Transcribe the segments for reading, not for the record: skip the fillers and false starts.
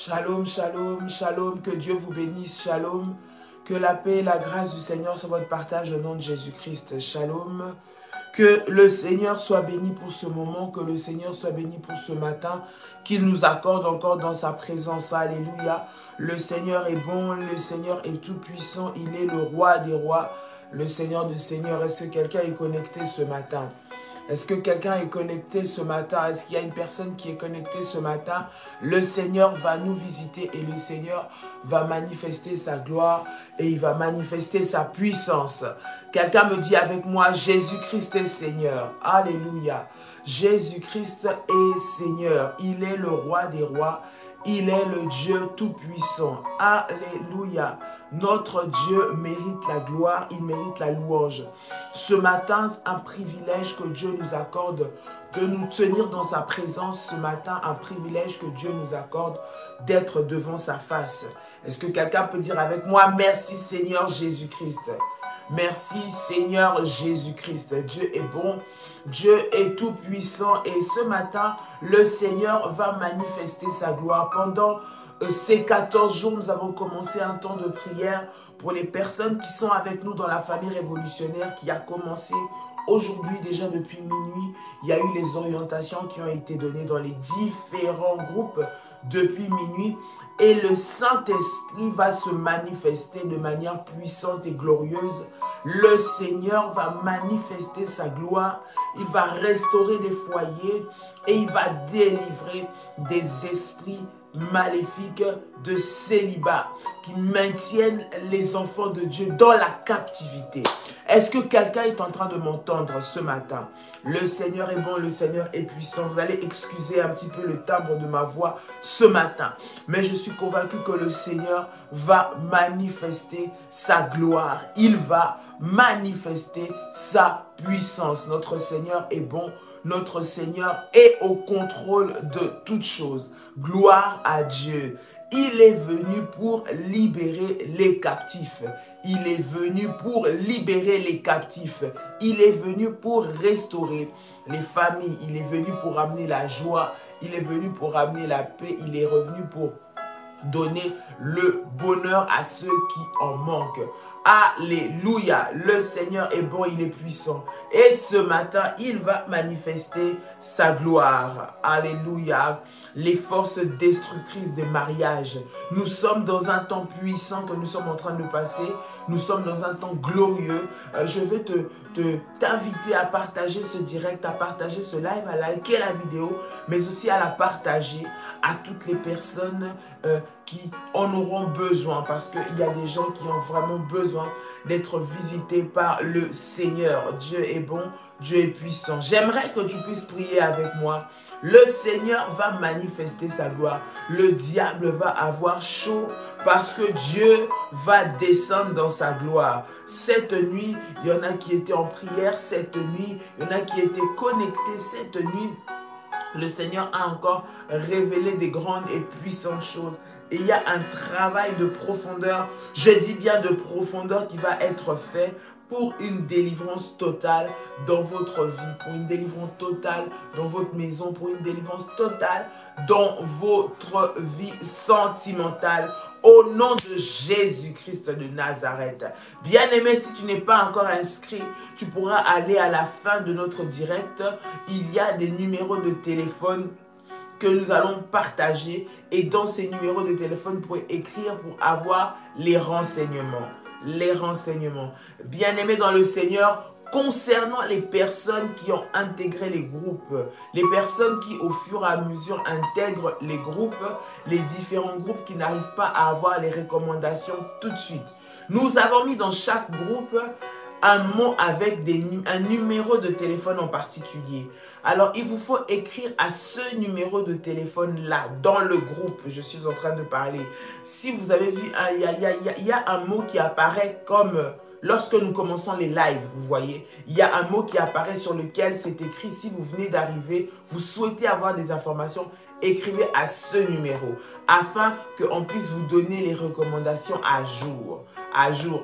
Shalom, shalom, shalom, que Dieu vous bénisse, shalom, que la paix et la grâce du Seigneur soit votre partage au nom de Jésus-Christ, shalom, que le Seigneur soit béni pour ce moment, que le Seigneur soit béni pour ce matin, qu'il nous accorde encore dans sa présence, alléluia. Le Seigneur est bon, le Seigneur est tout puissant, il est le roi des rois, le Seigneur des seigneurs. Est-ce que quelqu'un est connecté ce matin? Est-ce que quelqu'un est connecté ce matin? Est-ce qu'il y a une personne qui est connectée ce matin? Le Seigneur va nous visiter et le Seigneur va manifester sa gloire et il va manifester sa puissance. Quelqu'un me dit avec moi, Jésus-Christ est Seigneur. Alléluia. Jésus-Christ est Seigneur. Il est le roi des rois. Il est le Dieu tout-puissant. Alléluia. Notre Dieu mérite la gloire, il mérite la louange. Ce matin, un privilège que Dieu nous accorde de nous tenir dans sa présence. Ce matin, un privilège que Dieu nous accorde d'être devant sa face. Est-ce que quelqu'un peut dire avec moi, merci Seigneur Jésus-Christ? Merci Seigneur Jésus-Christ. Dieu est bon, Dieu est tout puissant et ce matin, le Seigneur va manifester sa gloire. Pendant ces 14 jours, nous avons commencé un temps de prière pour les personnes qui sont avec nous dans la famille révolutionnaire qui a commencé aujourd'hui déjà depuis minuit. Il y a eu les orientations qui ont été données dans les différents groupes depuis minuit. Et le Saint-Esprit va se manifester de manière puissante et glorieuse. Le Seigneur va manifester sa gloire. Il va restaurer des foyers et il va délivrer des esprits maléfiques de célibat qui maintiennent les enfants de Dieu dans la captivité. Est-ce que quelqu'un est en train de m'entendre ce matin? Le Seigneur est bon, le Seigneur est puissant. Vous allez excuser un petit peu le timbre de ma voix ce matin. Mais je suis convaincu que le Seigneur va manifester sa gloire. Il va manifester sa puissance. Notre Seigneur est bon. Notre Seigneur est au contrôle de toutes choses. Gloire à Dieu. Il est venu pour libérer les captifs. Il est venu pour libérer les captifs. Il est venu pour restaurer les familles. Il est venu pour amener la joie. Il est venu pour amener la paix. Il est revenu pour donner le bonheur à ceux qui en manquent. Alléluia, le Seigneur est bon, il est puissant. Et ce matin, il va manifester sa gloire. Alléluia, les forces destructrices des mariages. Nous sommes dans un temps puissant que nous sommes en train de passer. Nous sommes dans un temps glorieux. Je vais t'inviter à partager ce direct, à partager ce live, à liker la vidéo, mais aussi à la partager à toutes les personnes qui en auront besoin, parce qu'il y a des gens qui ont vraiment besoin d'être visités par le Seigneur. Dieu est bon, Dieu est puissant. J'aimerais que tu puisses prier avec moi. Le Seigneur va manifester sa gloire. Le diable va avoir chaud parce que Dieu va descendre dans sa gloire. Cette nuit, il y en a qui étaient en prière. Cette nuit, il y en a qui étaient connectés. Cette nuit, le Seigneur a encore révélé des grandes et puissantes choses. Et il y a un travail de profondeur, je dis bien de profondeur, qui va être fait pour une délivrance totale dans votre vie, pour une délivrance totale dans votre maison, pour une délivrance totale dans votre vie sentimentale. Au nom de Jésus-Christ de Nazareth. Bien-aimé, si tu n'es pas encore inscrit, tu pourras aller à la fin de notre direct. Il y a des numéros de téléphone que nous allons partager. Et dans ces numéros de téléphone, vous pouvez écrire pour avoir les renseignements. Les renseignements. Bien-aimé dans le Seigneur, concernant les personnes qui ont intégré les groupes, les personnes qui au fur et à mesure intègrent les groupes, les différents groupes qui n'arrivent pas à avoir les recommandations tout de suite. Nous avons mis dans chaque groupe un mot avec un numéro de téléphone en particulier. Alors, il vous faut écrire à ce numéro de téléphone-là, dans le groupe, je suis en train de parler. Si vous avez vu, il y a un mot qui apparaît comme... Lorsque nous commençons les lives, vous voyez, il y a un mot qui apparaît sur lequel c'est écrit, si vous venez d'arriver, vous souhaitez avoir des informations, écrivez à ce numéro, afin qu'on puisse vous donner les recommandations à jour.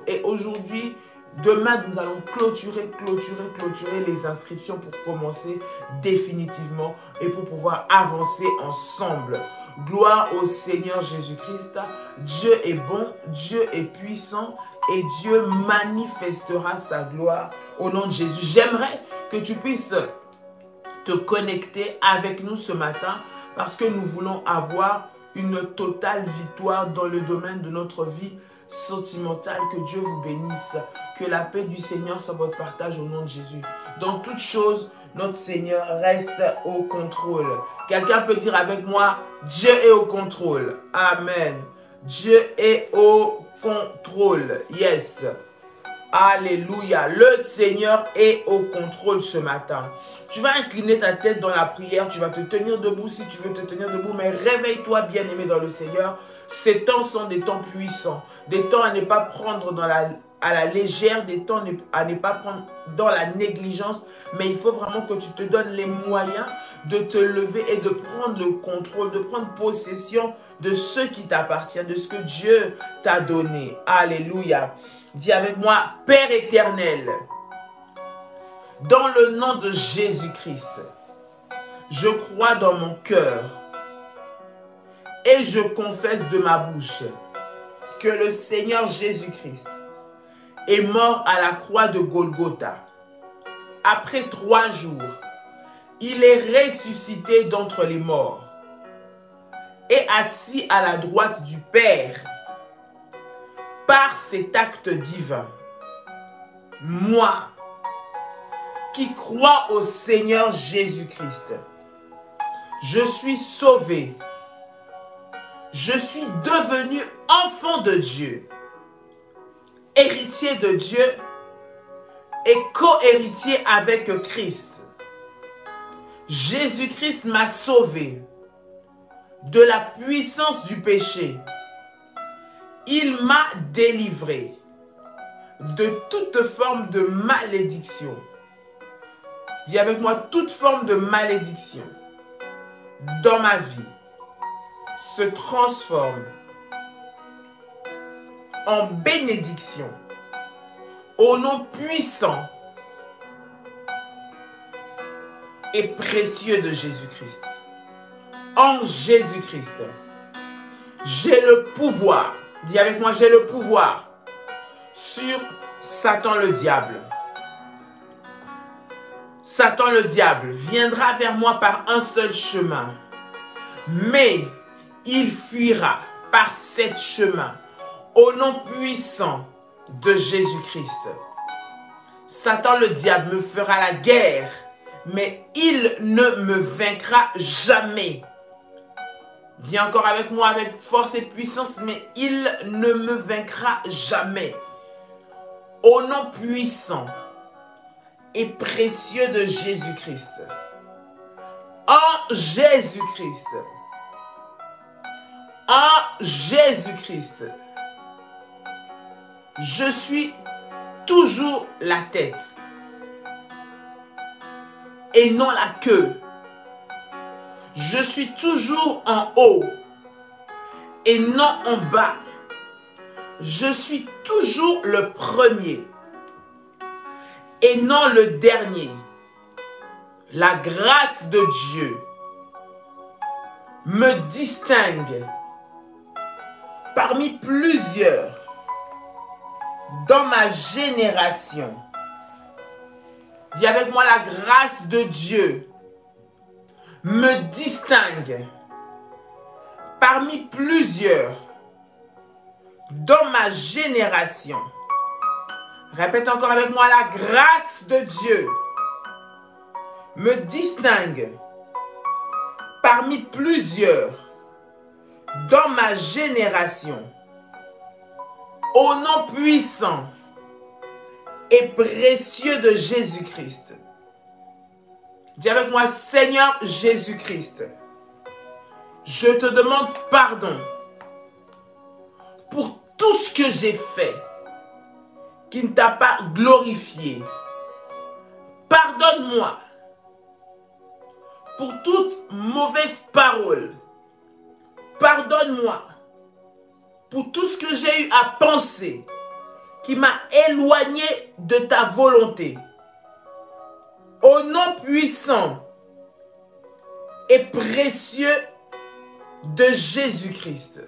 Et aujourd'hui, demain, nous allons clôturer les inscriptions pour commencer définitivement et pour pouvoir avancer ensemble. Gloire au Seigneur Jésus-Christ. Dieu est bon, Dieu est puissant et Dieu manifestera sa gloire au nom de Jésus. J'aimerais que tu puisses te connecter avec nous ce matin parce que nous voulons avoir une totale victoire dans le domaine de notre vie sentimentale. Que Dieu vous bénisse. Que la paix du Seigneur soit votre partage au nom de Jésus. Dans toute chose, notre Seigneur reste au contrôle. Quelqu'un peut dire avec moi, Dieu est au contrôle. Amen. Dieu est au contrôle. Yes. Alléluia. Le Seigneur est au contrôle ce matin. Tu vas incliner ta tête dans la prière. Tu vas te tenir debout si tu veux te tenir debout. Mais réveille-toi bien-aimé dans le Seigneur. Ces temps sont des temps puissants. Des temps à ne pas prendre à la légère. Des temps à ne pas prendre dans la négligence. Mais il faut vraiment que tu te donnes les moyens de te lever et de prendre le contrôle. De prendre possession de ce qui t'appartient. De ce que Dieu t'a donné. Alléluia. Dis avec moi, Père éternel, dans le nom de Jésus-Christ, je crois dans mon cœur et je confesse de ma bouche que le Seigneur Jésus-Christ est mort à la croix de Golgotha. Après 3 jours, il est ressuscité d'entre les morts et assis à la droite du Père. Par cet acte divin, moi, qui crois au Seigneur Jésus-Christ, je suis sauvé. Je suis devenu enfant de Dieu, héritier de Dieu et co-héritier avec Christ. Jésus-Christ m'a sauvé de la puissance du péché. Il m'a délivré de toute forme de malédiction. Dis avec moi, toute forme de malédiction dans ma vie se transforme en bénédiction au nom puissant et précieux de Jésus-Christ. En Jésus-Christ, j'ai le pouvoir. Dis avec moi, j'ai le pouvoir sur Satan le diable. Satan le diable viendra vers moi par un seul chemin, mais il fuira par 7 chemins au nom puissant de Jésus-Christ. Satan le diable me fera la guerre, mais il ne me vaincra jamais. Dis encore avec moi, avec force et puissance, mais il ne me vaincra jamais. Au nom puissant et précieux de Jésus-Christ. En Jésus-Christ. En Jésus-Christ. Je suis toujours la tête et non la queue. Je suis toujours en haut et non en bas. Je suis toujours le premier et non le dernier. La grâce de Dieu me distingue parmi plusieurs dans ma génération. Dis avec moi, la grâce de Dieu me distingue parmi plusieurs dans ma génération. Répète encore avec moi, la grâce de Dieu me distingue parmi plusieurs dans ma génération. Au nom puissant et précieux de Jésus-Christ. Dis avec moi, Seigneur Jésus-Christ, je te demande pardon pour tout ce que j'ai fait qui ne t'a pas glorifié. Pardonne-moi pour toute mauvaise parole. Pardonne-moi pour tout ce que j'ai eu à penser qui m'a éloigné de ta volonté. Au nom puissant et précieux de Jésus-Christ,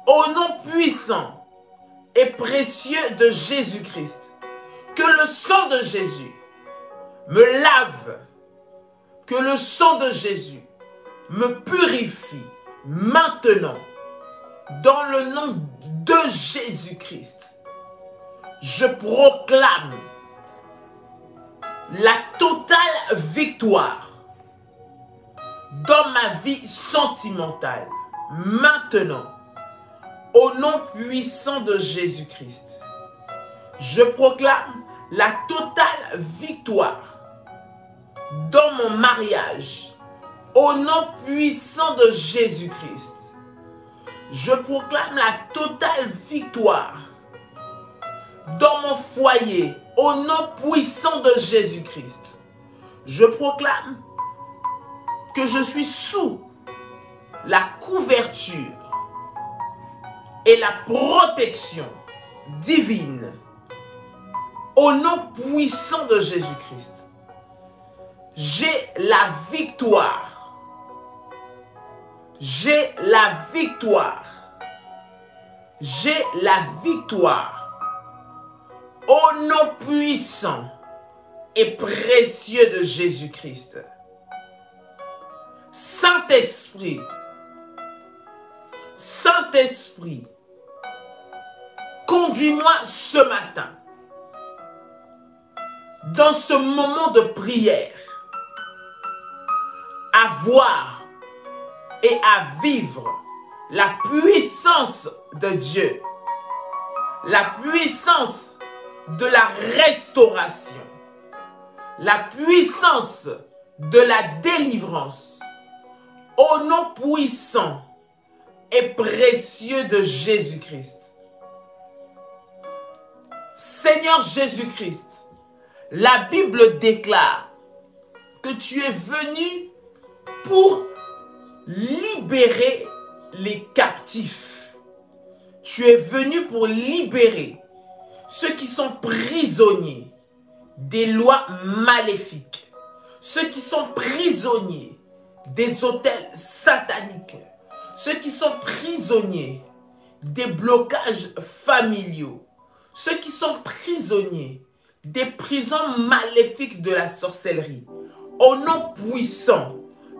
au nom puissant et précieux de Jésus-Christ, que le sang de Jésus me lave, que le sang de Jésus me purifie maintenant, dans le nom de Jésus-Christ. Je proclame la totale victoire dans ma vie sentimentale, maintenant, au nom puissant de Jésus-Christ. Je proclame la totale victoire dans mon mariage, au nom puissant de Jésus-Christ. Je proclame la totale victoire dans mon foyer, au nom puissant de Jésus-Christ. Je proclame que je suis sous la couverture et la protection divine, au nom puissant de Jésus-Christ. J'ai la victoire. J'ai la victoire. J'ai la victoire. Au nom puissant et précieux de Jésus-Christ. Saint-Esprit, Saint-Esprit, conduis-moi ce matin dans ce moment de prière à voir et à vivre la puissance de Dieu, la puissance de la restauration, la puissance de la délivrance, au nom puissant et précieux de Jésus-Christ. Seigneur Jésus-Christ, la Bible déclare que tu es venu pour libérer les captifs. Tu es venu pour libérer ceux qui sont prisonniers des lois maléfiques, ceux qui sont prisonniers des autels sataniques, ceux qui sont prisonniers des blocages familiaux, ceux qui sont prisonniers des prisons maléfiques de la sorcellerie, au nom puissant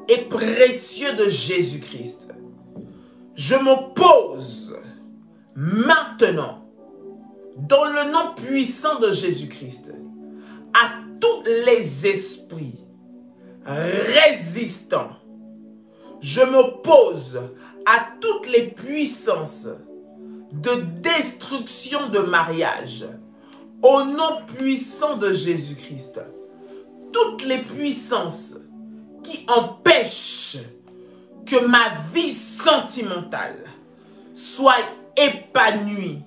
et précieux de Jésus-Christ. Je m'oppose maintenant, dans le nom puissant de Jésus-Christ, à tous les esprits résistants. Je m'oppose à toutes les puissances de destruction de mariage, au nom puissant de Jésus-Christ. Toutes les puissances qui empêchent que ma vie sentimentale soit épanouie,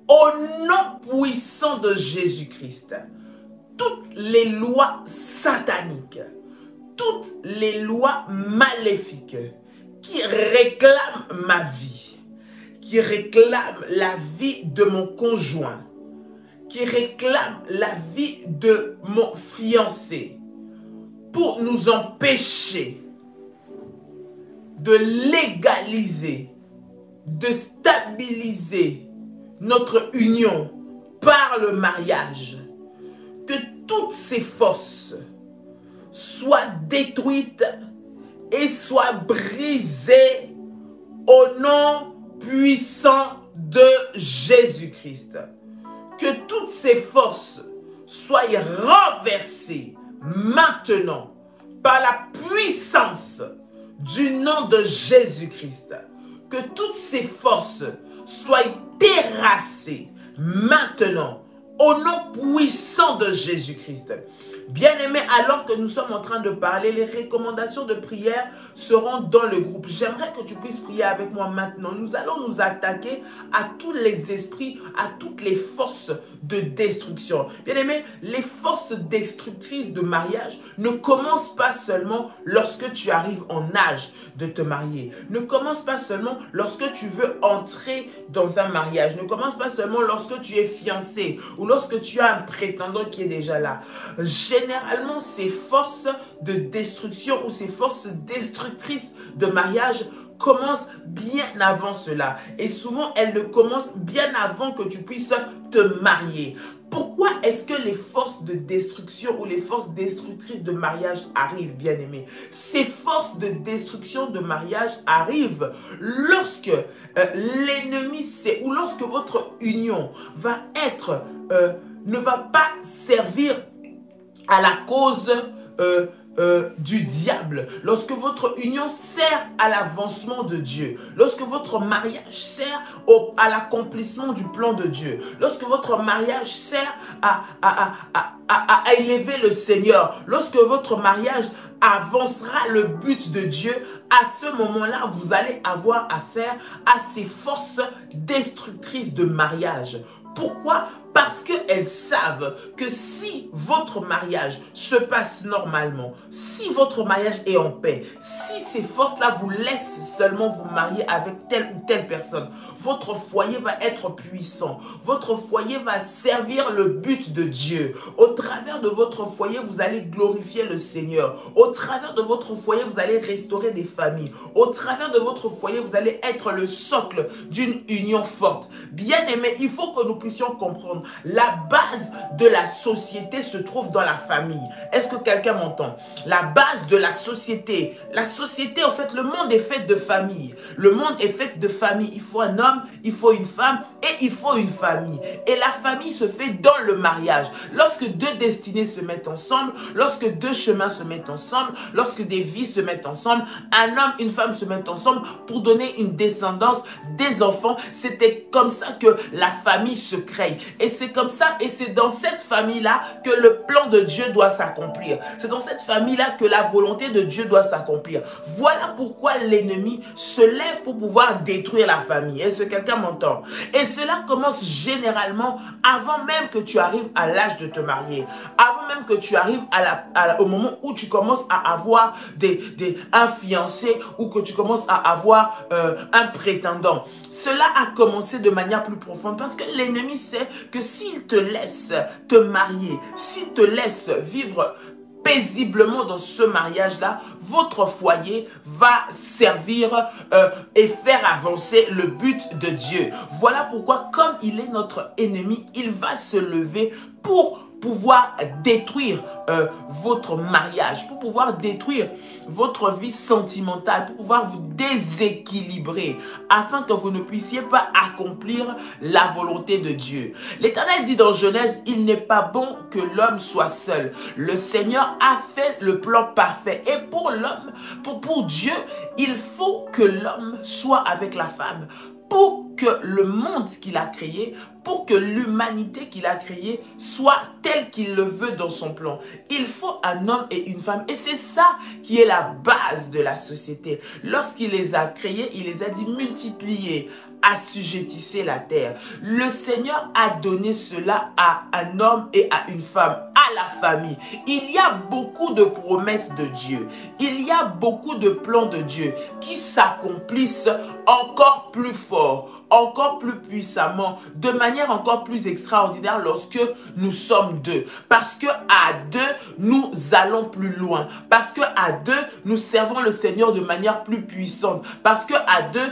au nom puissant de Jésus-Christ. Toutes les lois sataniques, toutes les lois maléfiques qui réclament ma vie, qui réclament la vie de mon conjoint, qui réclament la vie de mon fiancé, pour nous empêcher de légaliser, de stabiliser notre union par le mariage. Que toutes ces forces soient détruites et soient brisées au nom puissant de Jésus-Christ. Que toutes ces forces soient renversées maintenant par la puissance du nom de Jésus-Christ. Que toutes ces forces soient terrassées maintenant au nom puissant de Jésus-Christ. Bien-aimés, alors que nous sommes en train de parler, les recommandations de prière seront dans le groupe. J'aimerais que tu puisses prier avec moi maintenant. Nous allons nous attaquer à tous les esprits, à toutes les forces de destruction. Bien-aimés, les forces destructrices de mariage ne commencent pas seulement lorsque tu arrives en âge de te marier. Ne commencent pas seulement lorsque tu veux entrer dans un mariage. Ne commence pas seulement lorsque tu es fiancé ou lorsque tu as un prétendant qui est déjà là. généralement, ces forces de destruction ou ces forces destructrices de mariage commencent bien avant cela. Et souvent, elles ne commencent bien avant que tu puisses te marier. Pourquoi est-ce que les forces de destruction ou les forces destructrices de mariage arrivent, bien-aimés? Ces forces de destruction de mariage arrivent lorsque l'ennemi sait ou lorsque votre union va être, ne va pas servir à la cause du diable, lorsque votre union sert à l'avancement de Dieu, lorsque votre mariage sert à l'accomplissement du plan de Dieu, lorsque votre mariage sert à élever le Seigneur, lorsque votre mariage avancera le but de Dieu, à ce moment-là, vous allez avoir affaire à ces forces destructrices de mariage. Pourquoi? Parce qu'elles savent que si votre mariage se passe normalement, si votre mariage est en paix, si ces forces-là vous laissent seulement vous marier avec telle ou telle personne, votre foyer va être puissant, votre foyer va servir le but de Dieu. Au travers de votre foyer, vous allez glorifier le Seigneur. Au travers de votre foyer, vous allez restaurer des familles. Au travers de votre foyer, vous allez être le socle d'une union forte. Bien aimé, il faut que nous puissions comprendre. La base de la société se trouve dans la famille. Est-ce que quelqu'un m'entend? La base de la société, en fait, le monde est fait de famille. Le monde est fait de famille. Il faut un homme, il faut une femme et il faut une famille. Et la famille se fait dans le mariage. Lorsque deux destinées se mettent ensemble, lorsque deux chemins se mettent ensemble, lorsque des vies se mettent ensemble, un homme, une femme se mettent ensemble pour donner une descendance, des enfants. C'était comme ça que la famille se crée. Et c'est comme ça, et c'est dans cette famille-là que le plan de Dieu doit s'accomplir. C'est dans cette famille-là que la volonté de Dieu doit s'accomplir. Voilà pourquoi l'ennemi se lève pour pouvoir détruire la famille. Est-ce que quelqu'un m'entend? Et cela commence généralement avant même que tu arrives à l'âge de te marier. Avant même que tu arrives au moment où tu commences à avoir un fiancé ou que tu commences à avoir un prétendant. Cela a commencé de manière plus profonde parce que l'ennemi sait que s'il te laisse te marier, s'il te laisse vivre paisiblement dans ce mariage-là, votre foyer va servir et faire avancer le but de Dieu. Voilà pourquoi, comme il est notre ennemi, il va se lever pour pouvoir détruire votre mariage, pour pouvoir détruire votre vie sentimentale, pour pouvoir vous déséquilibrer, afin que vous ne puissiez pas accomplir la volonté de Dieu. L'Éternel dit dans Genèse, il n'est pas bon que l'homme soit seul. Le Seigneur a fait le plan parfait. Et pour l'homme, pour Dieu, il faut que l'homme soit avec la femme. Pour que le monde qu'il a créé, pour que l'humanité qu'il a créée soit telle qu'il le veut dans son plan. Il faut un homme et une femme. Et c'est ça qui est la base de la société. Lorsqu'il les a créés, il les a dit multiplier, assujettissez la terre. Le Seigneur a donné cela à un homme et à une femme, à la famille. Il y a beaucoup de promesses de Dieu. Il y a beaucoup de plans de Dieu qui s'accomplissent encore plus fort, encore plus puissamment, de manière encore plus extraordinaire lorsque nous sommes deux. Parce que à deux, nous allons plus loin. Parce que à deux, nous servons le Seigneur de manière plus puissante. Parce que à deux,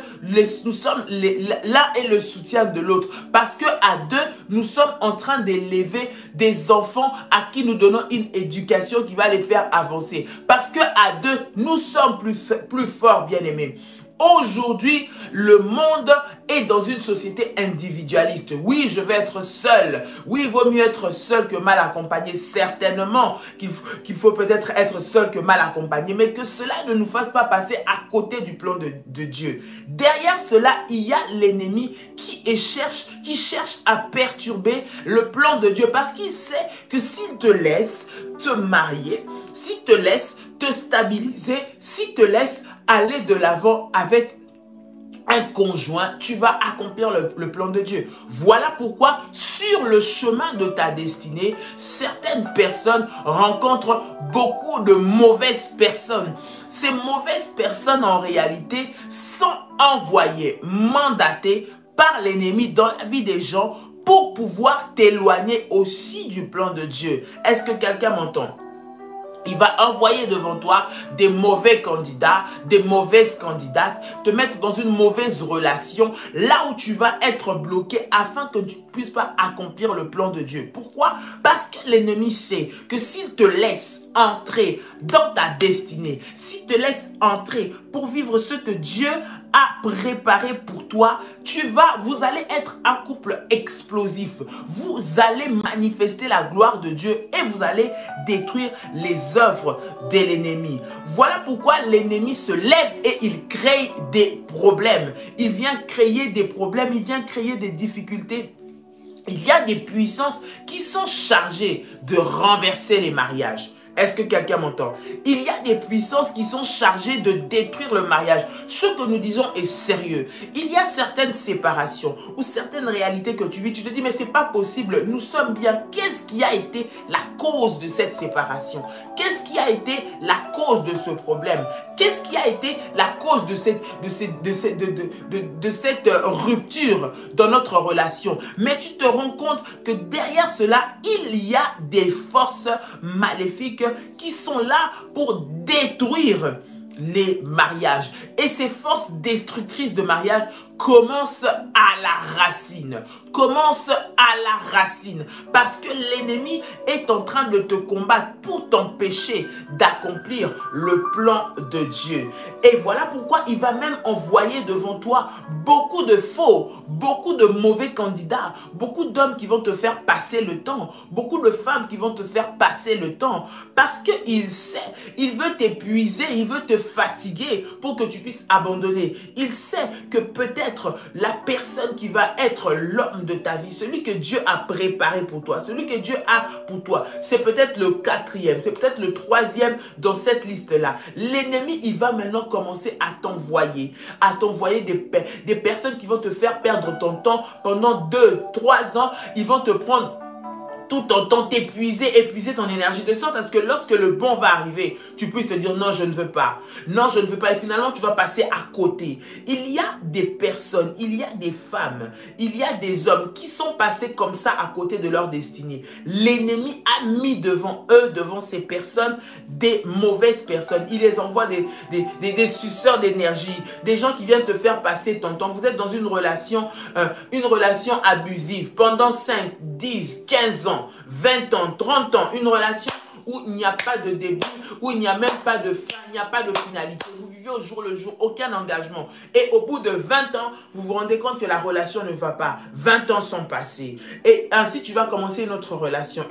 nous sommes l'un et le soutien de l'autre. Parce que à deux, nous sommes en train d'élever des enfants à qui nous donnons une éducation qui va les faire avancer. Parce que à deux, nous sommes plus forts, bien-aimés. Aujourd'hui, le monde est dans une société individualiste. Oui, je vais être seul. Oui, il vaut mieux être seul que mal accompagné. Certainement qu'il faut peut-être être seul que mal accompagné, mais que cela ne nous fasse pas passer à côté du plan de Dieu. Derrière cela, il y a l'ennemi qui cherche à perturber le plan de Dieu parce qu'il sait que s'il te laisse te marier, s'il te laisse te stabiliser, s'il te laisse aller de l'avant avec un conjoint, tu vas accomplir le plan de Dieu. Voilà pourquoi sur le chemin de ta destinée, certaines personnes rencontrent beaucoup de mauvaises personnes. Ces mauvaises personnes en réalité sont envoyées, mandatées par l'ennemi dans la vie des gens pour pouvoir t'éloigner aussi du plan de Dieu. Est-ce que quelqu'un m'entend? Il va envoyer devant toi des mauvais candidats, des mauvaises candidates, te mettre dans une mauvaise relation, là où tu vas être bloqué afin que tu ne puisses pas accomplir le plan de Dieu. Pourquoi? Parce que l'ennemi sait que s'il te laisse entrer dans ta destinée, s'il te laisse entrer pour vivre ce que Dieu a préparé pour toi, vous allez être un couple explosif. Vous allez manifester la gloire de Dieu et vous allez détruire les œuvres de l'ennemi. Voilà pourquoi l'ennemi se lève et il crée des problèmes. Il vient créer des problèmes, il vient créer des difficultés. Il y a des puissances qui sont chargées de renverser les mariages. Est-ce que quelqu'un m'entend? Il y a des puissances qui sont chargées de détruire le mariage. Ce que nous disons est sérieux. Il y a certaines séparations ou certaines réalités que tu vis. Tu te dis, mais c'est pas possible. Nous sommes bien. Qu'est-ce qui a été la cause de cette séparation? Qu'est-ce qui a été la cause de ce problème? Qu'est-ce qui a été la cause de cette rupture dans notre relation? Mais tu te rends compte que derrière cela, il y a des forces maléfiques qui sont là pour détruire les mariages. Et ces forces destructrices de mariage commencent à la racine. Commence à la racine. Parce que l'ennemi est en train de te combattre pour t'empêcher d'accomplir le plan de Dieu. Et voilà pourquoi il va même envoyer devant toi beaucoup de faux, beaucoup de mauvais candidats, beaucoup d'hommes qui vont te faire passer le temps, beaucoup de femmes qui vont te faire passer le temps. Parce qu'il sait, il veut t'épuiser, il veut te fatiguer pour que tu puisses abandonner. Il sait que peut-être la personne qui va être l'homme de ta vie, celui que Dieu a préparé pour toi, celui que Dieu a pour toi, c'est peut-être le quatrième, c'est peut-être le troisième dans cette liste-là. L'ennemi, il va maintenant commencer à t'envoyer des personnes qui vont te faire perdre ton temps pendant 2, 3 ans. Ils vont te prendre tout ton temps, épuiser ton énergie, de sorte à ce que lorsque le bon va arriver, tu puisses te dire non, je ne veux pas. Non, je ne veux pas. Et finalement, tu vas passer à côté. Il y a des personnes, il y a des femmes, il y a des hommes qui sont passés comme ça à côté de leur destinée. L'ennemi a mis devant eux, devant ces personnes, des mauvaises personnes. Il les envoie des suceurs d'énergie, des gens qui viennent te faire passer ton temps. Vous êtes dans une relation abusive pendant 5, 10, 15 ans. 20 ans, 30 ans, une relation où il n'y a pas de début, où il n'y a même pas de fin, il n'y a pas de finalité. Vous vivez au jour le jour, aucun engagement. Et au bout de 20 ans, vous vous rendez compte que la relation ne va pas. 20 ans sont passés. Et ainsi, tu vas commencer une autre relation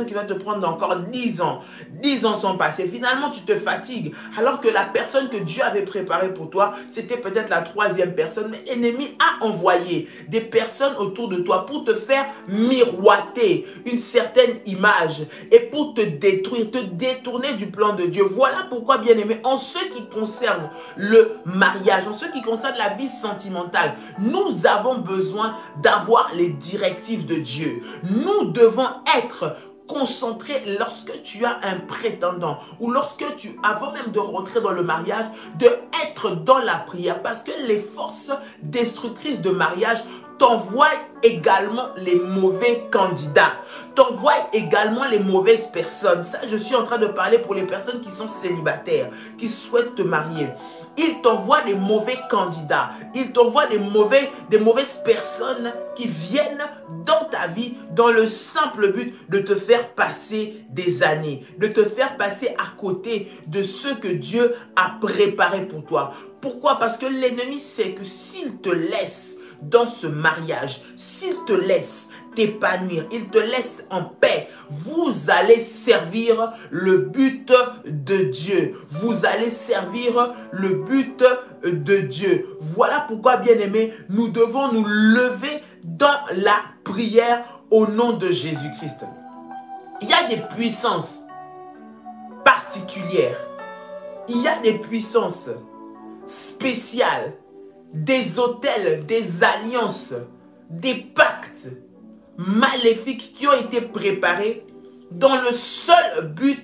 qui va te prendre encore 10 ans. 10 ans sont passés. Finalement, tu te fatigues. Alors que la personne que Dieu avait préparée pour toi, c'était peut-être la troisième personne. Mais l'ennemi a envoyé des personnes autour de toi pour te faire miroiter une certaine image et pour te détruire, te détourner du plan de Dieu. Voilà pourquoi, bien-aimé, en ce qui concerne le mariage, en ce qui concerne la vie sentimentale, nous avons besoin d'avoir les directives de Dieu. Nous devons être concentré lorsque tu as un prétendant ou lorsque avant même de rentrer dans le mariage, de être dans la prière, parce que les forces destructrices de mariage t'envoient également les mauvais candidats, t'envoient également les mauvaises personnes. Ça, je suis en train de parler pour les personnes qui sont célibataires, qui souhaitent te marier. Il t'envoie des mauvais candidats, il t'envoie des mauvaises personnes qui viennent dans ta vie dans le simple but de te faire passer des années, de te faire passer à côté de ce que Dieu a préparé pour toi. Pourquoi? Parce que l'ennemi sait que s'il te laisse dans ce mariage, s'il te laisse t'épanouir, il te laisse en paix, vous allez servir le but de Dieu. Vous allez servir le but de Dieu. Voilà pourquoi, bien-aimés, nous devons nous lever dans la prière au nom de Jésus-Christ. Il y a des puissances particulières. Il y a des puissances spéciales, des autels, des alliances, des pactes maléfiques qui ont été préparés dans le seul but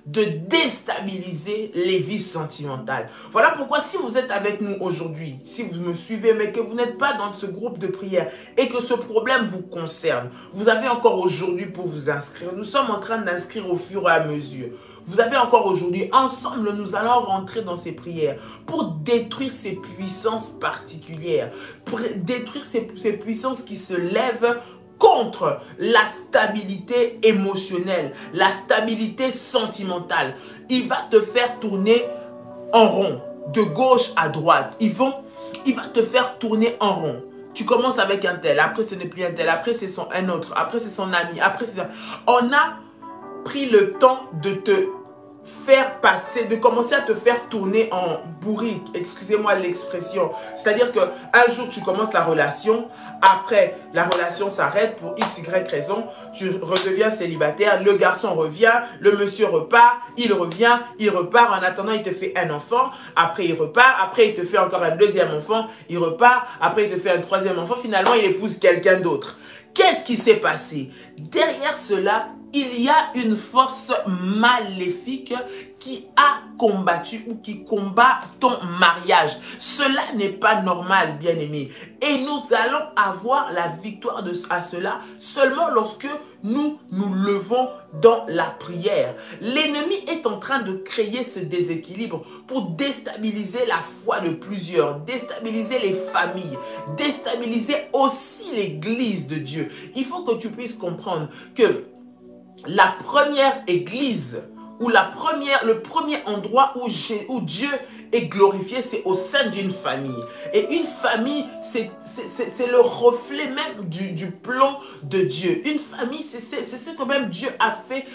de déstabiliser les vies sentimentales. Voilà pourquoi si vous êtes avec nous aujourd'hui, si vous me suivez, mais que vous n'êtes pas dans ce groupe de prière et que ce problème vous concerne, vous avez encore aujourd'hui pour vous inscrire. Nous sommes en train d'inscrire au fur et à mesure. Vous avez encore aujourd'hui, ensemble, nous allons rentrer dans ces prières pour détruire ces puissances particulières, pour détruire ces puissances qui se lèvent contre la stabilité émotionnelle, la stabilité sentimentale. Il va te faire tourner en rond, de gauche à droite. Il va te faire tourner en rond. Tu commences avec un tel, après ce n'est plus un tel, après c'est un autre, après c'est son ami, après c'est... On a pris le temps de te faire passer, de commencer à te faire tourner en bourrique, excusez-moi l'expression. C'est-à-dire qu'un jour tu commences la relation, après la relation s'arrête pour x, y raison, tu redeviens célibataire, le garçon revient, le monsieur repart, il revient, il repart, en attendant il te fait un enfant, après il repart, après il te fait encore un deuxième enfant, il repart, après il te fait un troisième enfant, finalement il épouse quelqu'un d'autre. Qu'est-ce qui s'est passé? Derrière cela, il y a une force maléfique qui a combattu ou qui combat ton mariage. Cela n'est pas normal, bien-aimé. Et nous allons avoir la victoire à cela seulement lorsque nous nous levons dans la prière. L'ennemi est en train de créer ce déséquilibre pour déstabiliser la foi de plusieurs, déstabiliser les familles, déstabiliser aussi l'église de Dieu. Il faut que tu puisses comprendre que la première église ou le premier endroit où Dieu est glorifié, c'est au sein d'une famille. Et une famille, c'est le reflet même du plan de Dieu. Une famille, c'est ce que même Dieu a fait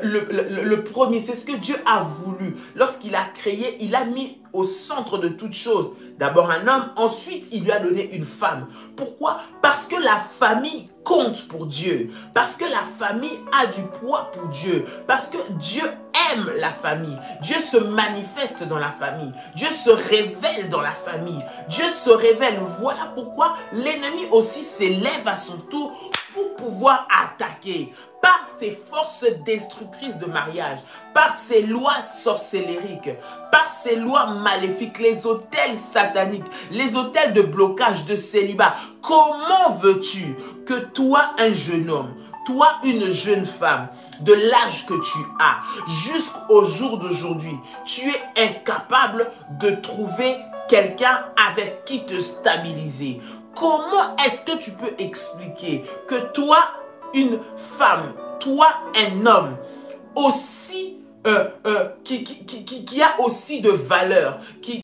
le premier. C'est ce que Dieu a voulu. Lorsqu'il a créé, il a mis au centre de toute chose d'abord un homme, ensuite il lui a donné une femme. Pourquoi? Parce que la famille compte pour Dieu, parce que la famille a du poids pour Dieu, parce que Dieu aime la famille, Dieu se manifeste dans la famille, Dieu se révèle dans la famille, Dieu se révèle. Voilà pourquoi l'ennemi aussi s'élève à son tour pour pouvoir attaquer par ces forces destructrices de mariage, par ces lois sorcellériques, par ces lois maléfiques, les autels sataniques, les autels de blocage, de célibat. Comment veux-tu que toi, un jeune homme, toi, une jeune femme, de l'âge que tu as, jusqu'au jour d'aujourd'hui, tu es incapable de trouver quelqu'un avec qui te stabiliser? Comment est-ce que tu peux expliquer que toi, une femme, toi, un homme, aussi qui a aussi de valeur, qui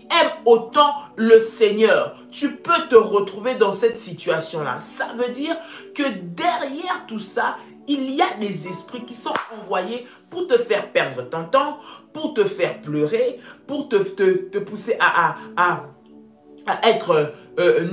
aime autant le Seigneur, tu peux te retrouver dans cette situation-là? Ça veut dire que derrière tout ça, il y a des esprits qui sont envoyés pour te faire perdre ton temps, pour te faire pleurer, pour te pousser à être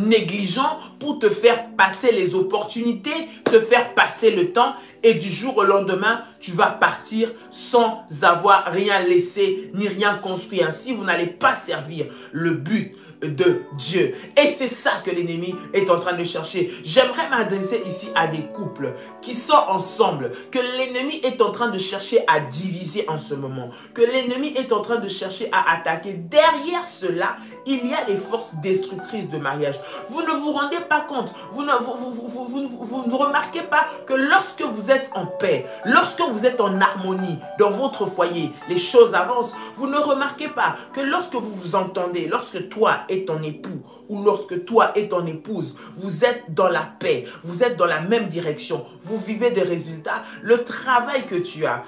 négligent, pour te faire passer les opportunités, te faire passer le temps, et du jour au lendemain, tu vas partir sans avoir rien laissé ni rien construit. Ainsi, vous n'allez pas servir le but de Dieu. Et c'est ça que l'ennemi est en train de chercher. J'aimerais m'adresser ici à des couples qui sont ensemble, que l'ennemi est en train de chercher à diviser en ce moment, que l'ennemi est en train de chercher à attaquer. Derrière cela, il y a des forces destructrices de mariage. Vous ne vous rendez pas compte, vous ne remarquez pas que lorsque vous êtes en paix, lorsque vous êtes en harmonie dans votre foyer, les choses avancent. Vous ne remarquez pas que lorsque vous vous entendez, lorsque toi et ton époux ou lorsque toi et ton épouse, vous êtes dans la paix, vous êtes dans la même direction, vous vivez des résultats, le travail que tu as,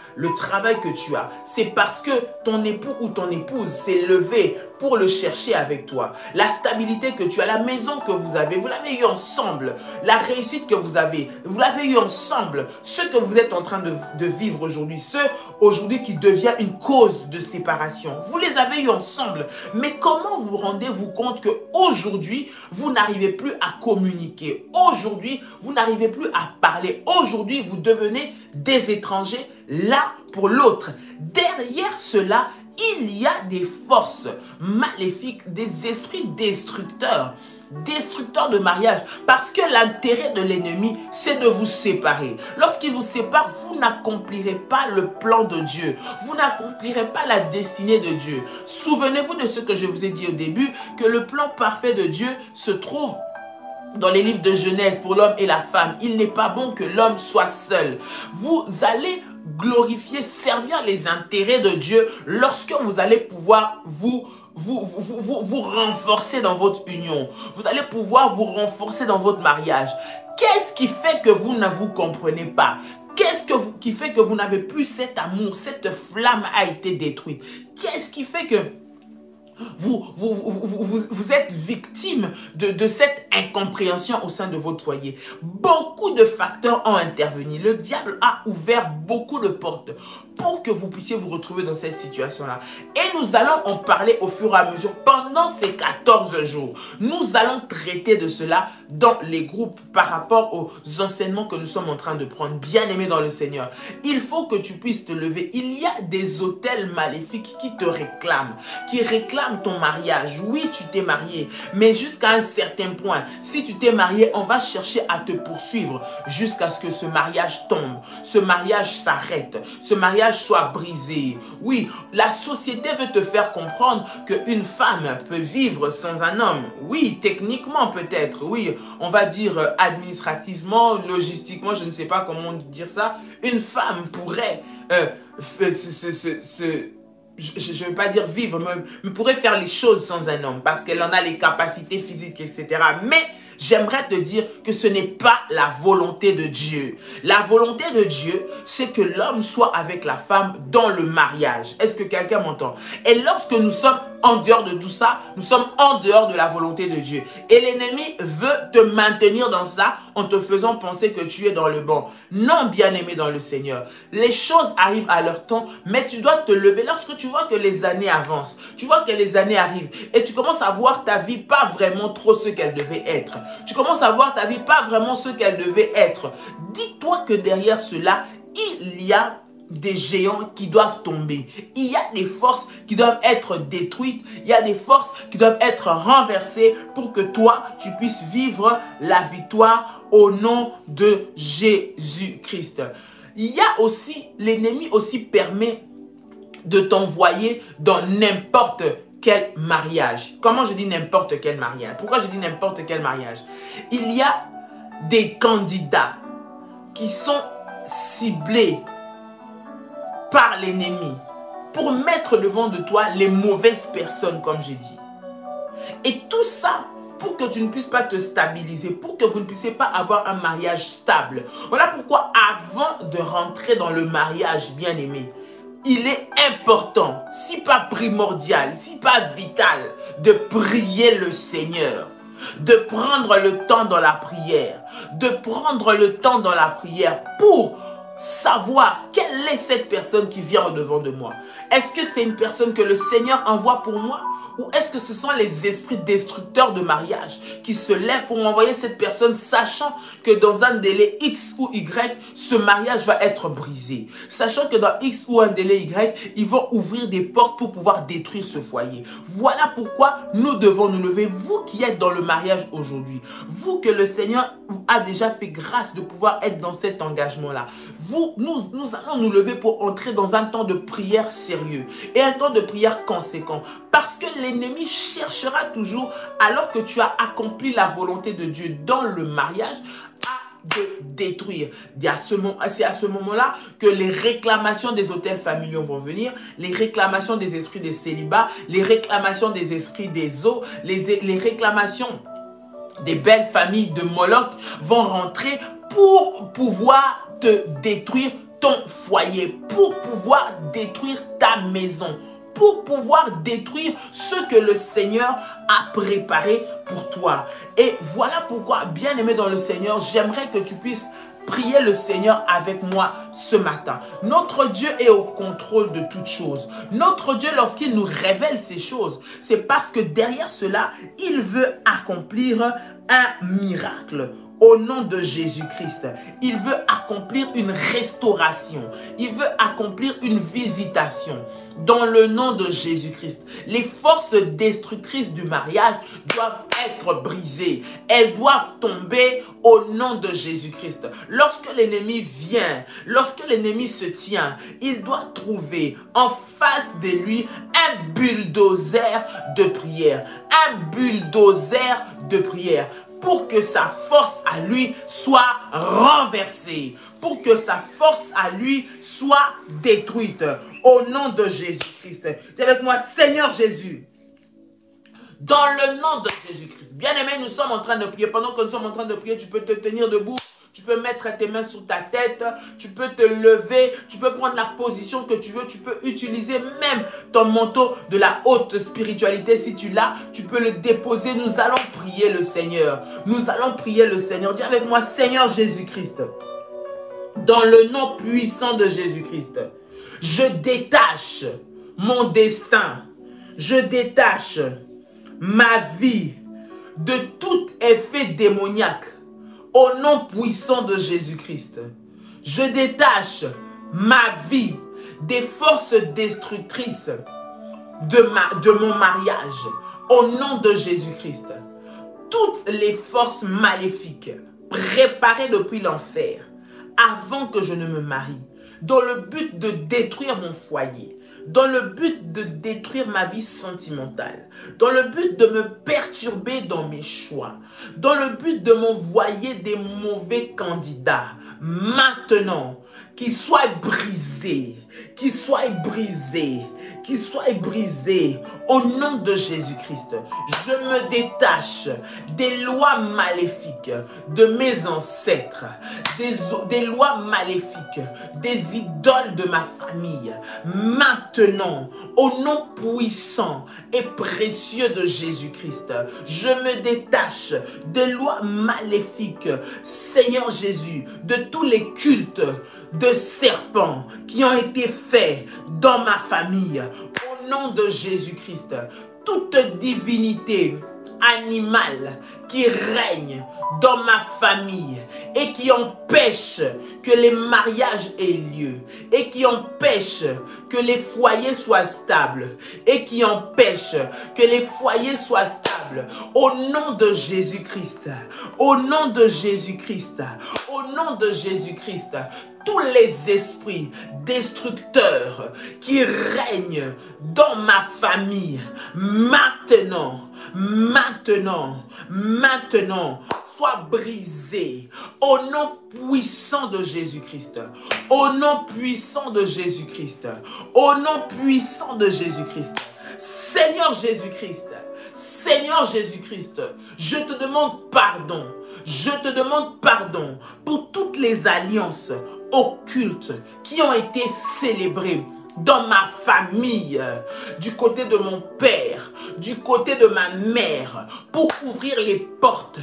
c'est parce que ton époux ou ton épouse s'est levé pour le chercher avec toi. La stabilité que tu as, la maison que vous l'avez eu ensemble. La réussite que vous avez, vous l'avez eu ensemble. Ce que vous êtes en train de vivre aujourd'hui, ce aujourd'hui qui devient une cause de séparation, vous les avez eu ensemble. Mais comment vous rendez-vous compte que aujourd'hui vous n'arrivez plus à communiquer? Aujourd'hui, vous n'arrivez plus à parler. Aujourd'hui, vous devenez des étrangers l'un pour l'autre. Derrière cela, il y a des forces maléfiques, des esprits destructeurs destructeur de mariage. Parce que l'intérêt de l'ennemi, c'est de vous séparer. Lorsqu'il vous sépare, vous n'accomplirez pas le plan de Dieu. Vous n'accomplirez pas la destinée de Dieu. Souvenez-vous de ce que je vous ai dit au début, que le plan parfait de Dieu se trouve dans les livres de Genèse pour l'homme et la femme. Il n'est pas bon que l'homme soit seul. Vous allez glorifier, servir les intérêts de Dieu lorsque vous allez pouvoir vous renforcer dans votre union. Vous allez pouvoir vous renforcer dans votre mariage. Qu'est-ce qui fait que vous ne vous comprenez pas? Qu'est-ce qui fait que vous n'avez plus cet amour? Cette flamme a été détruite. Qu'est-ce qui fait que vous êtes victime de cette incompréhension au sein de votre foyer? Beaucoup de facteurs ont intervenu. Le diable a ouvert beaucoup de portes pour que vous puissiez vous retrouver dans cette situation-là. Et nous allons en parler au fur et à mesure pendant ces 14 jours. Nous allons traiter de cela dans les groupes par rapport aux enseignements que nous sommes en train de prendre. Bien-aimé dans le Seigneur, il faut que tu puisses te lever. Il y a des autels maléfiques qui te réclament, qui réclament ton mariage. Oui, tu t'es marié, mais jusqu'à un certain point. Si tu t'es marié, on va chercher à te poursuivre jusqu'à ce que ce mariage tombe, ce mariage s'arrête, ce mariage soit brisé. Oui, la société veut te faire comprendre qu'une femme peut vivre sans un homme. Oui, techniquement peut-être, oui, on va dire administrativement, logistiquement, je ne sais pas comment dire ça, une femme pourrait je ne veux pas dire vivre, mais pourrait faire les choses sans un homme parce qu'elle en a les capacités physiques, etc. Mais j'aimerais te dire que ce n'est pas la volonté de Dieu. La volonté de Dieu, c'est que l'homme soit avec la femme dans le mariage. Est-ce que quelqu'un m'entend? Et lorsque nous sommes en dehors de tout ça, nous sommes en dehors de la volonté de Dieu. Et l'ennemi veut te maintenir dans ça en te faisant penser que tu es dans le bon. Non, bien-aimé dans le Seigneur. Les choses arrivent à leur temps, mais tu dois te lever. Lorsque tu vois que les années avancent, tu vois que les années arrivent et tu commences à voir ta vie pas vraiment trop ce qu'elle devait être. Tu commences à voir ta vie pas vraiment ce qu'elle devait être. Dis-toi que derrière cela, il y a des géants qui doivent tomber. Il y a des forces qui doivent être détruites. Il y a des forces qui doivent être renversées pour que toi, tu puisses vivre la victoire au nom de Jésus-Christ. Il y a aussi, l'ennemi aussi permet de t'envoyer dans n'importe quel mariage. Comment je dis n'importe quel mariage? Pourquoi je dis n'importe quel mariage? Il y a des candidats qui sont ciblés par l'ennemi pour mettre devant de toi les mauvaises personnes, comme j'ai dit. Et tout ça pour que tu ne puisses pas te stabiliser, pour que vous ne puissiez pas avoir un mariage stable. Voilà pourquoi avant de rentrer dans le mariage, bien-aimé, il est important, si pas primordial, si pas vital, de prier le Seigneur. De prendre le temps dans la prière. De prendre le temps dans la prière pour savoir quelle est cette personne qui vient au-devant de moi. Est-ce que c'est une personne que le Seigneur envoie pour moi? Ou est-ce que ce sont les esprits destructeurs de mariage qui se lèvent pour m'envoyer cette personne, sachant que dans un délai X ou Y, ce mariage va être brisé. Sachant que dans X ou un délai Y, ils vont ouvrir des portes pour pouvoir détruire ce foyer. Voilà pourquoi nous devons nous lever. Vous qui êtes dans le mariage aujourd'hui, vous que le Seigneur a déjà fait grâce de pouvoir être dans cet engagement-là, nous allons nous lever pour entrer dans un temps de prière sérieux et un temps de prière conséquent. Parce que l'ennemi cherchera toujours, alors que tu as accompli la volonté de Dieu dans le mariage, à te détruire. C'est à ce moment-là que les réclamations des hôtels familiaux vont venir, les réclamations des esprits des célibats, les réclamations des esprits des eaux, les réclamations des belles familles de Moloch vont rentrer pour pouvoir te détruire ton foyer, pour pouvoir détruire ta maison, pour pouvoir détruire ce que le Seigneur a préparé pour toi. Et voilà pourquoi, bien-aimé dans le Seigneur, j'aimerais que tu puisses prier le Seigneur avec moi ce matin. Notre Dieu est au contrôle de toutes choses. Notre Dieu, lorsqu'il nous révèle ces choses, c'est parce que derrière cela, il veut accomplir un miracle. au nom de Jésus-Christ. Il veut accomplir une restauration. Il veut accomplir une visitation dans le nom de Jésus-Christ. Les forces destructrices du mariage doivent être brisées. Elles doivent tomber au nom de Jésus-Christ. Lorsque l'ennemi vient, lorsque l'ennemi se tient, il doit trouver en face de lui un bulldozer de prière. Un bulldozer de prière. Pour que sa force à lui soit renversée, pour que sa force à lui soit détruite, au nom de Jésus-Christ. Dis avec moi, Seigneur Jésus, dans le nom de Jésus-Christ. Bien-aimé, nous sommes en train de prier. Pendant que nous sommes en train de prier, tu peux te tenir debout. Tu peux mettre tes mains sur ta tête, tu peux te lever, tu peux prendre la position que tu veux, tu peux utiliser même ton manteau de la haute spiritualité si tu l'as, tu peux le déposer. Nous allons prier le Seigneur. Nous allons prier le Seigneur. Dis avec moi, Seigneur Jésus-Christ, dans le nom puissant de Jésus-Christ, je détache mon destin, je détache ma vie de tout effet démoniaque. Au nom puissant de Jésus-Christ, je détache ma vie des forces destructrices de mon mariage. Au nom de Jésus-Christ, toutes les forces maléfiques préparées depuis l'enfer avant que je ne me marie, dans le but de détruire mon foyer, dans le but de détruire ma vie sentimentale, dans le but de me perturber dans mes choix, dans le but de m'envoyer des mauvais candidats, maintenant, qu'ils soient brisés, qu'ils soient brisés, qu'ils soient brisés au nom de Jésus-Christ. Je me détache des lois maléfiques de mes ancêtres, des lois maléfiques, des idoles de ma famille. Maintenant, au nom puissant et précieux de Jésus-Christ, je me détache des lois maléfiques, Seigneur Jésus, de tous les cultes de serpents qui ont été faits dans ma famille. Au nom de Jésus-Christ, toute divinité animale qui règne dans ma famille et qui empêche que les mariages aient lieu et qui empêche que les foyers soient stables et qui empêche que les foyers soient stables, au nom de Jésus-Christ, au nom de Jésus-Christ, au nom de Jésus-Christ, tous les esprits destructeurs qui règnent dans ma famille, maintenant, soient brisés au nom puissant de Jésus-Christ, au nom puissant de Jésus-Christ, au nom puissant de Jésus-Christ. Seigneur Jésus-Christ, Seigneur Jésus-Christ, je te demande pardon. Je te demande pardon pour toutes les alliances occultes qui ont été célébrées dans ma famille, du côté de mon père, du côté de ma mère, pour ouvrir les portes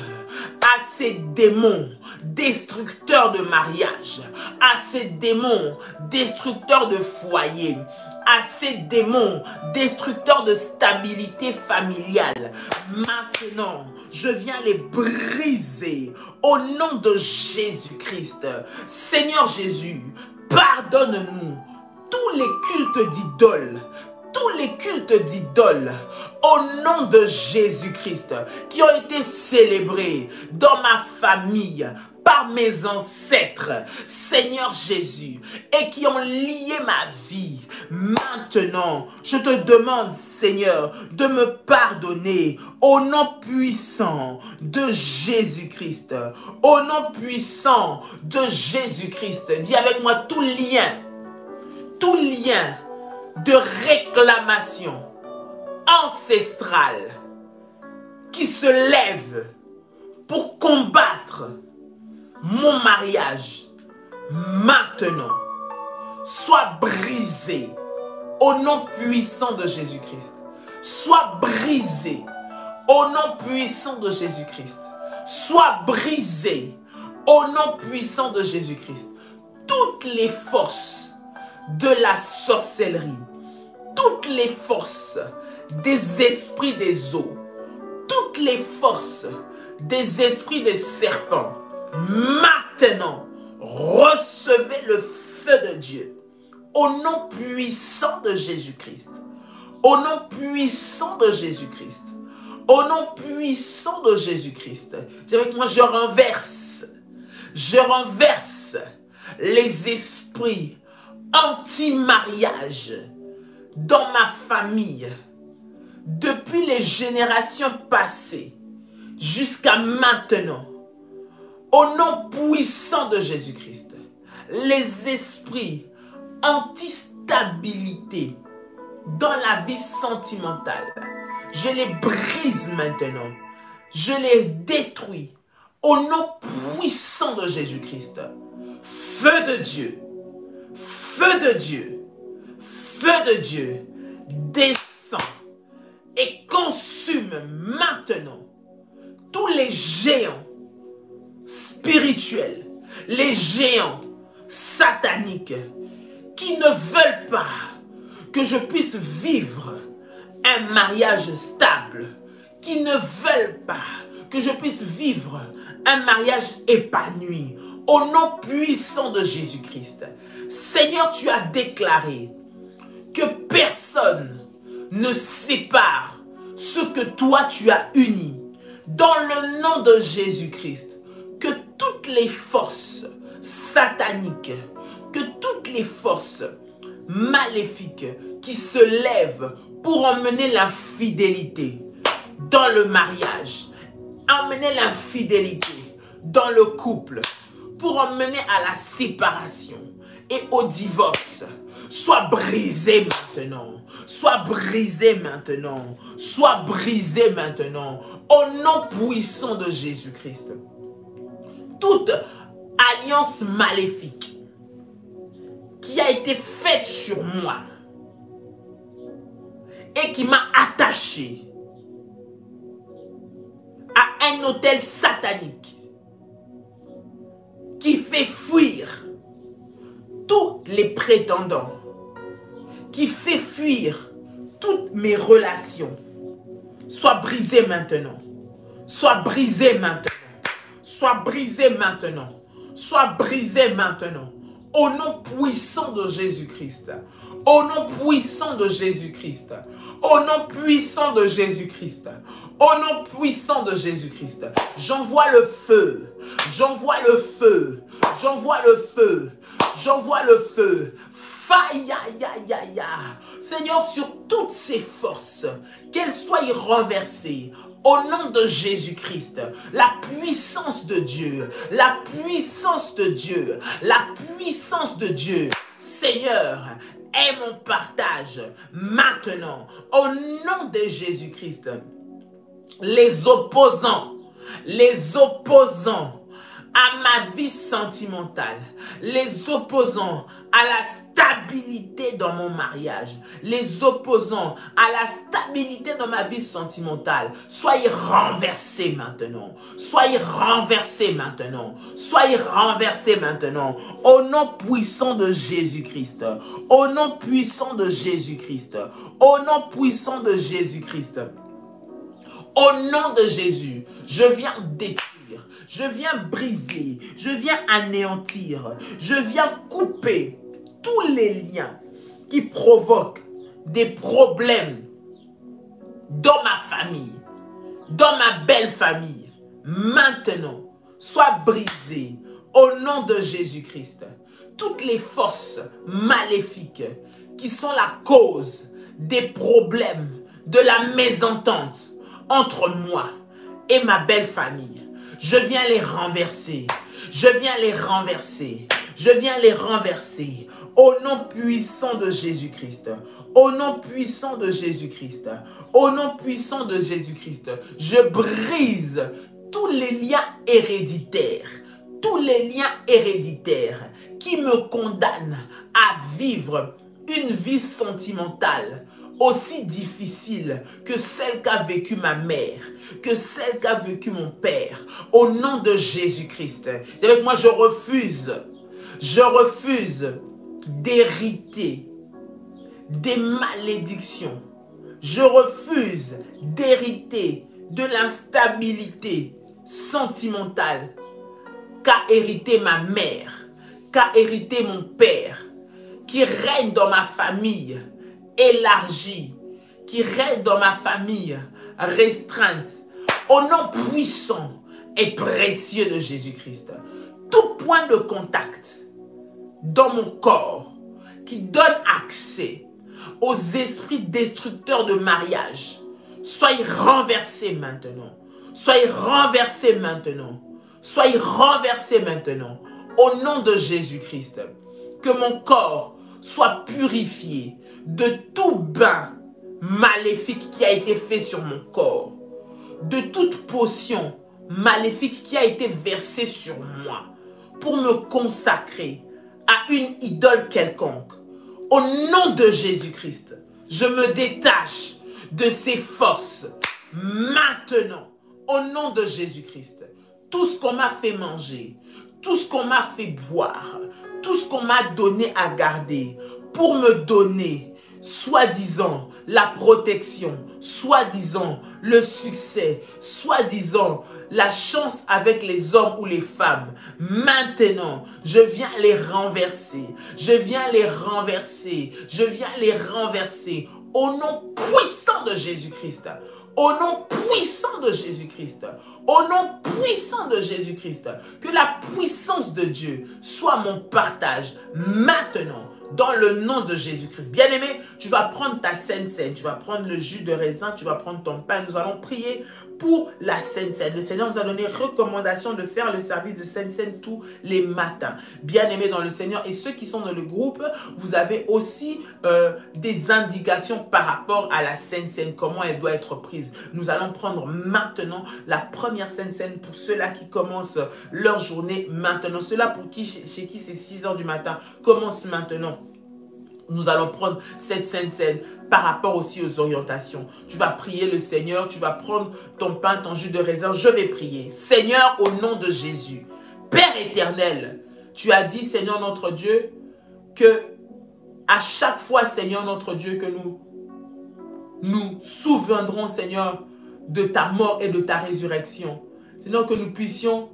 à ces démons destructeurs de mariage, à ces démons destructeurs de foyer, à ces démons destructeurs de stabilité familiale. Maintenant, je viens les briser au nom de Jésus-Christ. Seigneur Jésus, pardonne-nous tous les cultes d'idoles, tous les cultes d'idoles, au nom de Jésus-Christ, qui ont été célébrés dans ma famille, par mes ancêtres, Seigneur Jésus, et qui ont lié ma vie. Maintenant, je te demande, Seigneur, de me pardonner au nom puissant de Jésus-Christ. Au nom puissant de Jésus-Christ. Dis avec moi tout lien de réclamation ancestrale qui se lève pour combattre mon mariage, maintenant, soit brisé au nom puissant de Jésus-Christ. Soit brisé au nom puissant de Jésus-Christ. Soit brisé au nom puissant de Jésus-Christ. Toutes les forces de la sorcellerie, toutes les forces des esprits des eaux, toutes les forces des esprits des serpents, Maintenant, recevez le feu de Dieu. Au nom puissant de Jésus-Christ. Au nom puissant de Jésus-Christ. Au nom puissant de Jésus-Christ. C'est avec moi, je renverse les esprits anti-mariage dans ma famille depuis les générations passées jusqu'à maintenant. Au nom puissant de Jésus-Christ, les esprits anti-stabilité dans la vie sentimentale, je les brise maintenant. Je les détruis au nom puissant de Jésus-Christ. Feu de Dieu, feu de Dieu, feu de Dieu, descend et consume maintenant tous les géants spirituels, les géants sataniques qui ne veulent pas que je puisse vivre un mariage stable, qui ne veulent pas que je puisse vivre un mariage épanoui. Au nom puissant de Jésus-Christ, Seigneur, tu as déclaré que personne ne sépare ce que toi tu as uni. Dans le nom de Jésus-Christ, que toutes les forces sataniques, que toutes les forces maléfiques qui se lèvent pour emmener l'infidélité dans le mariage, emmener l'infidélité dans le couple, pour emmener à la séparation et au divorce, soit brisé maintenant, soit brisé maintenant, soit brisé maintenant, au nom puissant de Jésus-Christ. Toute alliance maléfique qui a été faite sur moi et qui m'a attaché à un autel satanique qui fait fuir tous les prétendants, qui fait fuir toutes mes relations, soit brisé maintenant, soit brisé maintenant, soit brisé maintenant, soit brisé maintenant, au nom puissant de Jésus-Christ, au nom puissant de Jésus-Christ, au nom puissant de Jésus-Christ, au nom puissant de Jésus-Christ. J'envoie le feu, j'envoie le feu, j'envoie le feu, j'envoie le feu. Faïa, ya, ya, ya. Seigneur, sur toutes ces forces, qu'elles soient renversées, au nom de Jésus-Christ, la puissance de Dieu, la puissance de Dieu, la puissance de Dieu, Seigneur, est mon partage maintenant, au nom de Jésus-Christ. Les opposants à ma vie sentimentale, les opposants à la stabilité dans mon mariage, les opposants à la stabilité dans ma vie sentimentale, soyez renversés maintenant, soyez renversés maintenant, soyez renversés maintenant, au nom puissant de Jésus-Christ, au nom puissant de Jésus-Christ, au nom puissant de Jésus-Christ. Au nom de Jésus, je viens détruire, je viens briser, je viens anéantir, je viens couper tous les liens qui provoquent des problèmes dans ma famille, dans ma belle famille. Maintenant, soient brisés au nom de Jésus-Christ. Toutes les forces maléfiques qui sont la cause des problèmes, de la mésentente entre moi et ma belle famille, je viens les renverser, je viens les renverser, je viens les renverser au nom puissant de Jésus-Christ, au nom puissant de Jésus-Christ, au nom puissant de Jésus-Christ. Je brise tous les liens héréditaires, tous les liens héréditaires qui me condamnent à vivre une vie sentimentale aussi difficile que celle qu'a vécue ma mère, que celle qu'a vécue mon père, au nom de Jésus-Christ. Avec moi, je refuse d'hériter des malédictions. Je refuse d'hériter de l'instabilité sentimentale qu'a hérité ma mère, qu'a hérité mon père, qui règne dans ma famille élargie, qui règne dans ma famille restreinte, au nom puissant et précieux de Jésus-Christ. Tout point de contact dans mon corps qui donne accès aux esprits destructeurs de mariage, soyez renversés maintenant. Soyez renversés maintenant. Soyez renversés maintenant. Au nom de Jésus-Christ. Que mon corps soit purifié de tout bain maléfique qui a été fait sur mon corps. De toute potion maléfique qui a été versée sur moi. Pour me consacrer à une idole quelconque. Au nom de Jésus-Christ, je me détache de ces forces maintenant. Au nom de Jésus-Christ, tout ce qu'on m'a fait manger, tout ce qu'on m'a fait boire, tout ce qu'on m'a donné à garder pour me donner, soi-disant, la protection, soi-disant, le succès, soi-disant, la chance avec les hommes ou les femmes. Maintenant, je viens les renverser. Je viens les renverser. Je viens les renverser. Au nom puissant de Jésus-Christ. Au nom puissant de Jésus-Christ. Au nom puissant de Jésus-Christ. Que la puissance de Dieu soit mon partage maintenant. Dans le nom de Jésus-Christ. Bien-aimé, tu vas prendre ta Sainte Seine, tu vas prendre le jus de raisin, tu vas prendre ton pain. Nous allons prier pour la Sainte Seine. Le Seigneur nous a donné recommandation de faire le service de Sainte Seine tous les matins. Bien-aimé dans le Seigneur. Et ceux qui sont dans le groupe, vous avez aussi des indications par rapport à la Sainte Seine, comment elle doit être prise. Nous allons prendre maintenant la première Sainte Seine pour ceux-là qui commencent leur journée maintenant. Ceux-là pour qui, chez qui c'est 6 h du matin, commence maintenant. Nous allons prendre cette Sainte Seine par rapport aussi aux orientations. Tu vas prier le Seigneur, tu vas prendre ton pain, ton jus de raisin. Je vais prier. Seigneur, au nom de Jésus, Père éternel, tu as dit, Seigneur notre Dieu, que à chaque fois, Seigneur notre Dieu, que nous souviendrons, Seigneur, de ta mort et de ta résurrection. Seigneur, que nous puissions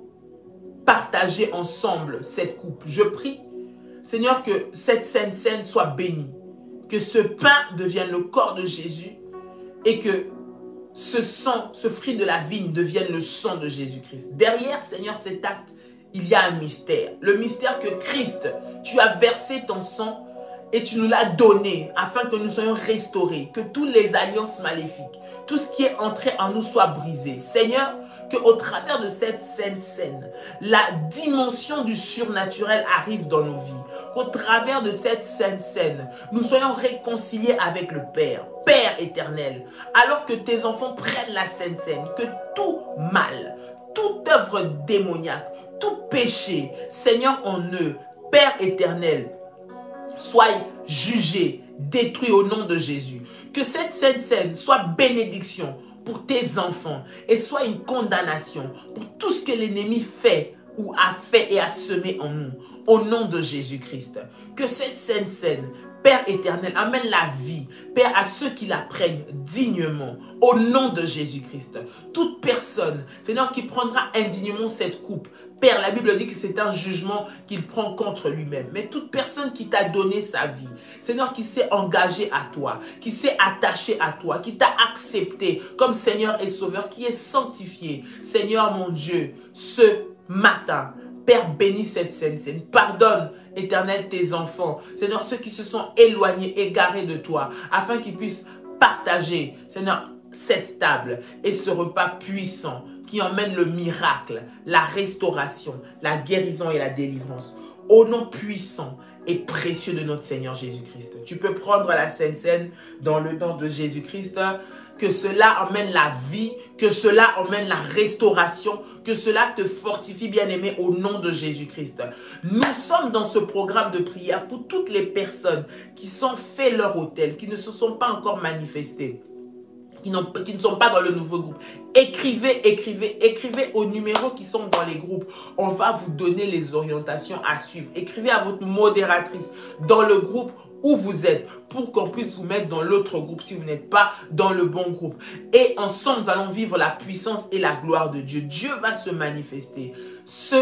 partager ensemble cette coupe. Je prie, Seigneur, que cette Sainte Seine soit bénie, que ce pain devienne le corps de Jésus et que ce sang, ce fruit de la vigne devienne le sang de Jésus-Christ. Derrière, Seigneur, cet acte, il y a un mystère. Le mystère que Christ, tu as versé ton sang et tu nous l'as donné afin que nous soyons restaurés, que toutes les alliances maléfiques, tout ce qui est entré en nous soit brisé. Seigneur, qu'au travers de cette Sainte Seine, la dimension du surnaturel arrive dans nos vies. Qu'au travers de cette Sainte Seine, nous soyons réconciliés avec le Père. Père éternel, alors que tes enfants prennent la Sainte Seine, que tout mal, toute œuvre démoniaque, tout péché, Seigneur en eux, Père éternel, soit jugé, détruit au nom de Jésus. Que cette Sainte Seine soit bénédiction pour tes enfants et soit une condamnation pour tout ce que l'ennemi fait ou a fait et a semé en nous, au nom de Jésus-Christ. Que cette Sainte Seine, Père éternel, amène la vie, Père, à ceux qui la prennent dignement, au nom de Jésus-Christ. Toute personne, Seigneur, qui prendra indignement cette coupe, Père, la Bible dit que c'est un jugement qu'il prend contre lui-même. Mais toute personne qui t'a donné sa vie, Seigneur, qui s'est engagé à toi, qui s'est attaché à toi, qui t'a accepté comme Seigneur et Sauveur, qui est sanctifié, Seigneur mon Dieu, ce matin, Père, bénis cette Sainte Seine. Pardonne, Éternel, tes enfants. Seigneur, ceux qui se sont éloignés, égarés de toi, afin qu'ils puissent partager, Seigneur, cette table et ce repas puissant qui emmène le miracle, la restauration, la guérison et la délivrance. Au nom puissant et précieux de notre Seigneur Jésus-Christ. Tu peux prendre la Sainte Seine dans le nom de Jésus-Christ. Que cela emmène la vie, que cela emmène la restauration, que cela te fortifie, bien-aimé, au nom de Jésus-Christ. Nous sommes dans ce programme de prière pour toutes les personnes qui sont fait leur autel, qui ne se sont pas encore manifestées, qui ne sont pas dans le nouveau groupe. Écrivez aux numéros qui sont dans les groupes. On va vous donner les orientations à suivre. Écrivez à votre modératrice dans le groupe où vous êtes pour qu'on puisse vous mettre dans l'autre groupe si vous n'êtes pas dans le bon groupe. Et ensemble, nous allons vivre la puissance et la gloire de Dieu. Dieu va se manifester ce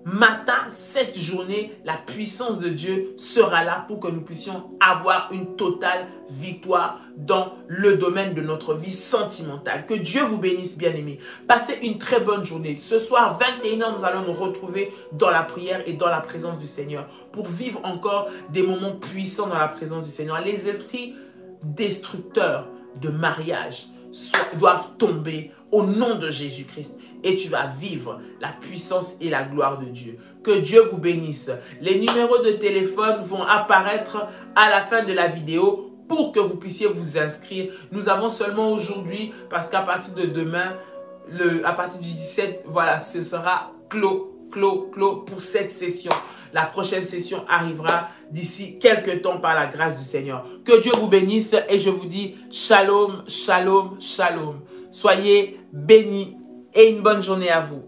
matin, cette journée, la puissance de Dieu sera là pour que nous puissions avoir une totale victoire dans le domaine de notre vie sentimentale. Que Dieu vous bénisse, bien-aimés. Passez une très bonne journée. Ce soir, 21h, nous allons nous retrouver dans la prière et dans la présence du Seigneur pour vivre encore des moments puissants dans la présence du Seigneur. Les esprits destructeurs de mariage doivent tomber au nom de Jésus-Christ et tu vas vivre la puissance et la gloire de Dieu. Que Dieu vous bénisse. Les numéros de téléphone vont apparaître à la fin de la vidéo pour que vous puissiez vous inscrire. Nous avons seulement aujourd'hui, parce qu'à partir de demain, à partir du 17, voilà, ce sera clos pour cette session. La prochaine session arrivera d'ici quelques temps par la grâce du Seigneur. Que Dieu vous bénisse et je vous dis shalom, shalom, shalom. Soyez bénis et une bonne journée à vous.